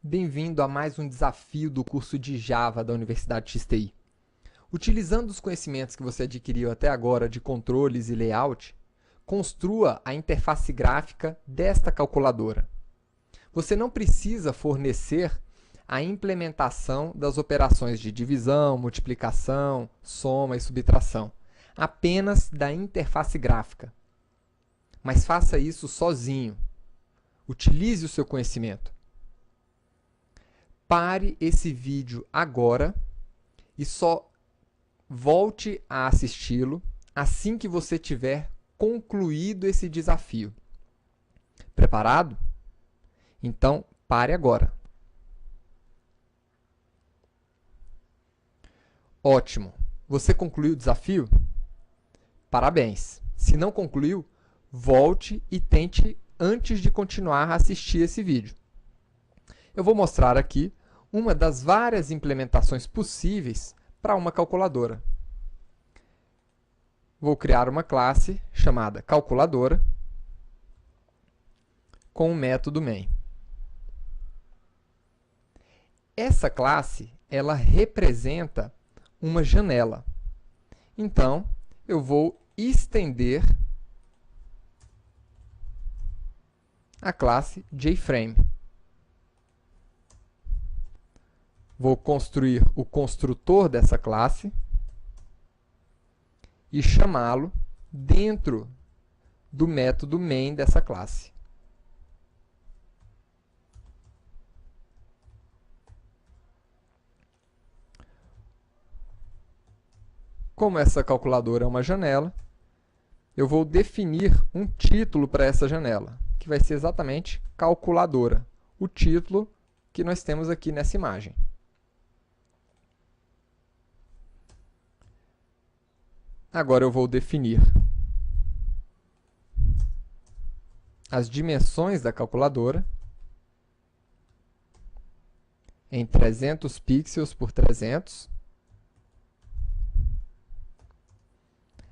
Bem-vindo a mais um desafio do curso de Java da Universidade XTI. Utilizando os conhecimentos que você adquiriu até agora de controles e layout, construa a interface gráfica desta calculadora. Você não precisa fornecer a implementação das operações de divisão, multiplicação, soma e subtração, apenas da interface gráfica. Mas faça isso sozinho. Utilize o seu conhecimento. Pare esse vídeo agora e só volte a assisti-lo assim que você tiver concluído esse desafio. Preparado? Então, pare agora. Ótimo! Você concluiu o desafio? Parabéns! Se não concluiu, volte e tente antes de continuar a assistir esse vídeo. Eu vou mostrar aqui uma das várias implementações possíveis para uma calculadora. Vou criar uma classe chamada calculadora com o método main. Essa classe, ela representa uma janela. Então, eu vou estender a classe JFrame. Vou construir o construtor dessa classe e chamá-lo dentro do método main dessa classe. Como essa calculadora é uma janela, eu vou definir um título para essa janela, que vai ser exatamente calculadora, o título que nós temos aqui nessa imagem. Agora eu vou definir as dimensões da calculadora em 300 pixels por 300,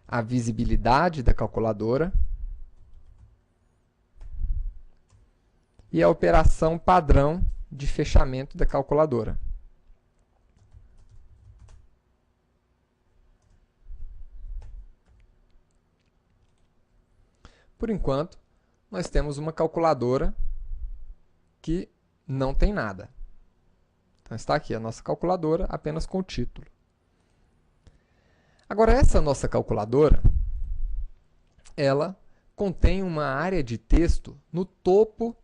a visibilidade da calculadora e a operação padrão de fechamento da calculadora. Por enquanto, nós temos uma calculadora que não tem nada. Então, está aqui a nossa calculadora apenas com o título. Agora, essa nossa calculadora, ela contém uma área de texto no topo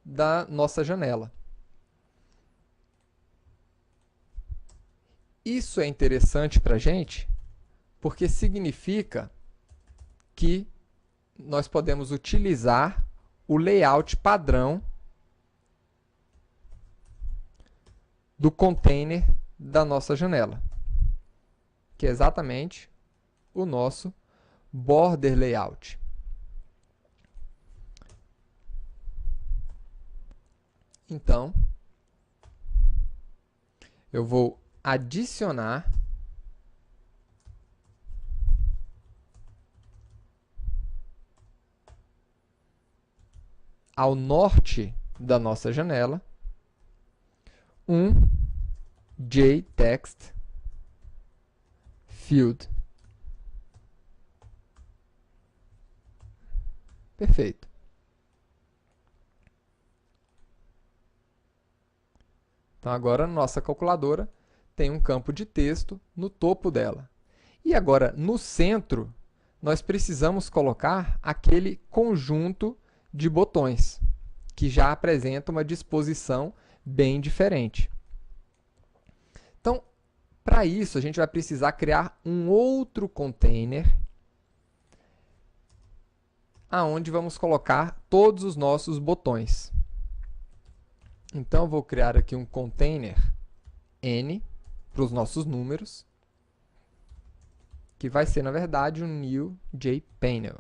da nossa janela. Isso é interessante para a gente, porque significa que nós podemos utilizar o layout padrão do container da nossa janela, que é exatamente o nosso border layout. Então, eu vou adicionar ao norte da nossa janela um JText field. Perfeito. Então, agora, nossa calculadora tem um campo de texto no topo dela. E agora, no centro, nós precisamos colocar aquele conjunto de botões, que já apresenta uma disposição bem diferente. Então, para isso, a gente vai precisar criar um outro container aonde vamos colocar todos os nossos botões. Então, eu vou criar aqui um container N para os nossos números, que vai ser, na verdade, um new JPanel.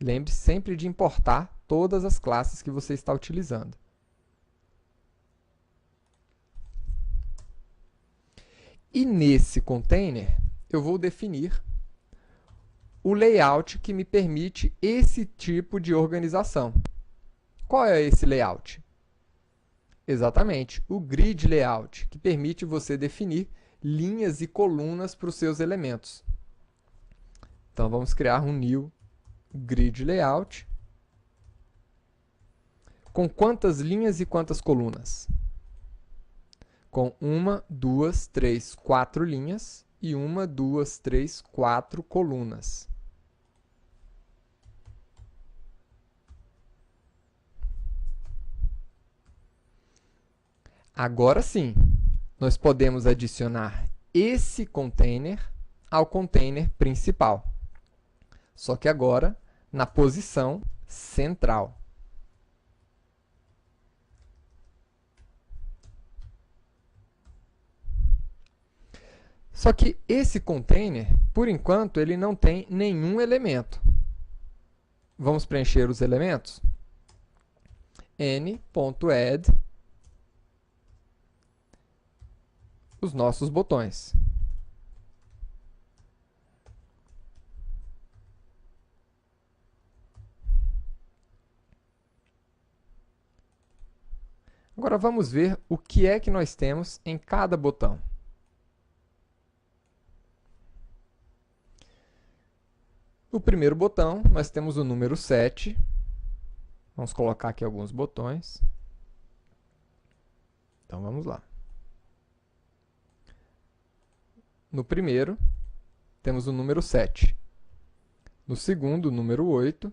Lembre-se sempre de importar todas as classes que você está utilizando. E nesse container, eu vou definir o layout que me permite esse tipo de organização. Qual é esse layout? Exatamente, o grid layout, que permite você definir linhas e colunas para os seus elementos. Então, vamos criar um new grid layout. Com quantas linhas e quantas colunas? Com 1, 2, 3, 4 linhas e 1, 2, 3, 4 colunas. Agora sim, nós podemos adicionar esse container ao container principal. Só que agora na posição central. Só que esse container, por enquanto, ele não tem nenhum elemento. Vamos preencher os elementos? n.add os nossos botões. Agora vamos ver o que é que nós temos em cada botão. No primeiro botão, nós temos o número 7. Vamos colocar aqui alguns botões. Então, vamos lá. No primeiro, temos o número 7. No segundo, o número 8.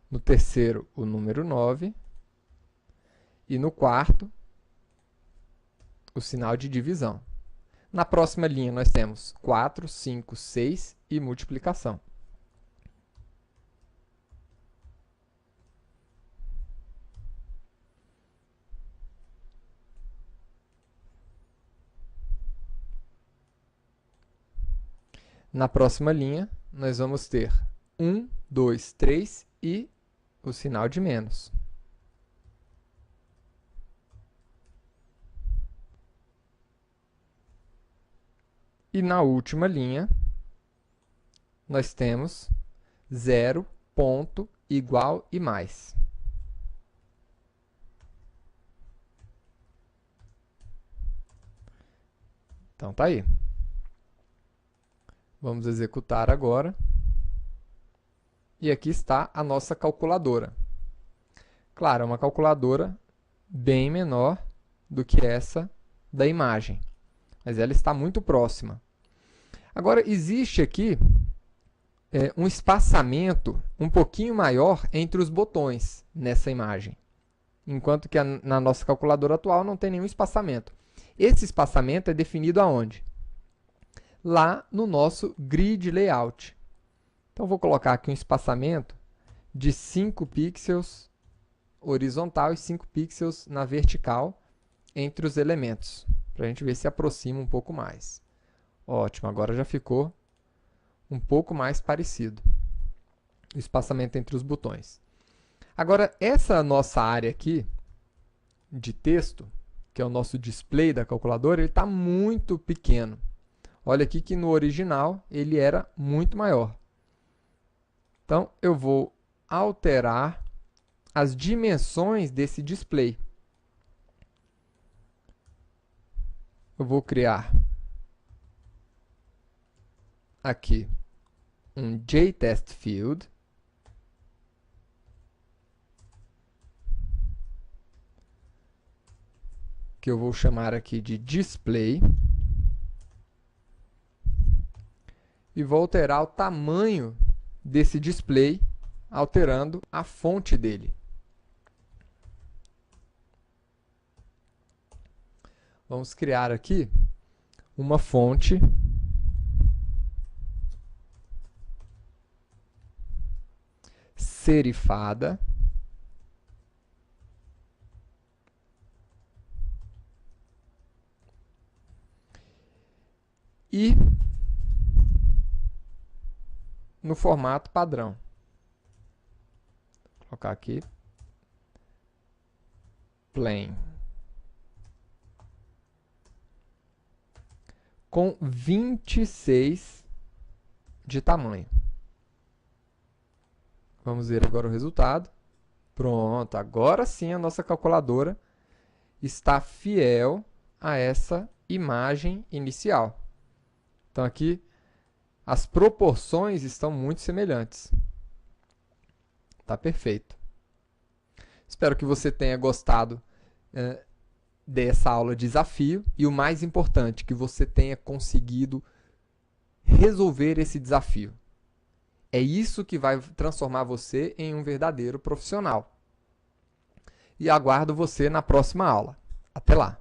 No terceiro, o número 9. E no quarto, o sinal de divisão. Na próxima linha, nós temos 4, 5, 6 e multiplicação. Na próxima linha, nós vamos ter 1, 2, 3 e o sinal de menos. E na última linha, nós temos 0, ponto, igual e mais. Então, tá aí. Vamos executar agora. E aqui está a nossa calculadora. Claro, é uma calculadora bem menor do que essa da imagem, mas ela está muito próxima. Agora, existe aqui um espaçamento um pouquinho maior entre os botões nessa imagem, enquanto que na nossa calculadora atual não tem nenhum espaçamento. Esse espaçamento é definido aonde? Lá no nosso grid layout. Então, vou colocar aqui um espaçamento de 5 pixels horizontal e 5 pixels na vertical entre os elementos, para a gente ver se aproxima um pouco mais. Ótimo, agora já ficou um pouco mais parecido o espaçamento entre os botões. Agora, essa nossa área aqui de texto, que é o nosso display da calculadora, ele está muito pequeno. Olha aqui que no original ele era muito maior. Então, eu vou alterar as dimensões desse display. Eu vou criar aqui um JTestField. Que eu vou chamar aqui de display. E vou alterar o tamanho desse display, alterando a fonte dele. Vamos criar aqui uma fonte serifada. E no formato padrão. Vou colocar aqui plain. Com 26 de tamanho. Vamos ver agora o resultado. Pronto, agora sim a nossa calculadora está fiel a essa imagem inicial. Então aqui as proporções estão muito semelhantes. Tá perfeito. Espero que você tenha gostado dessa aula de desafio e o mais importante, que você tenha conseguido resolver esse desafio. É isso que vai transformar você em um verdadeiro profissional. E aguardo você na próxima aula. Até lá!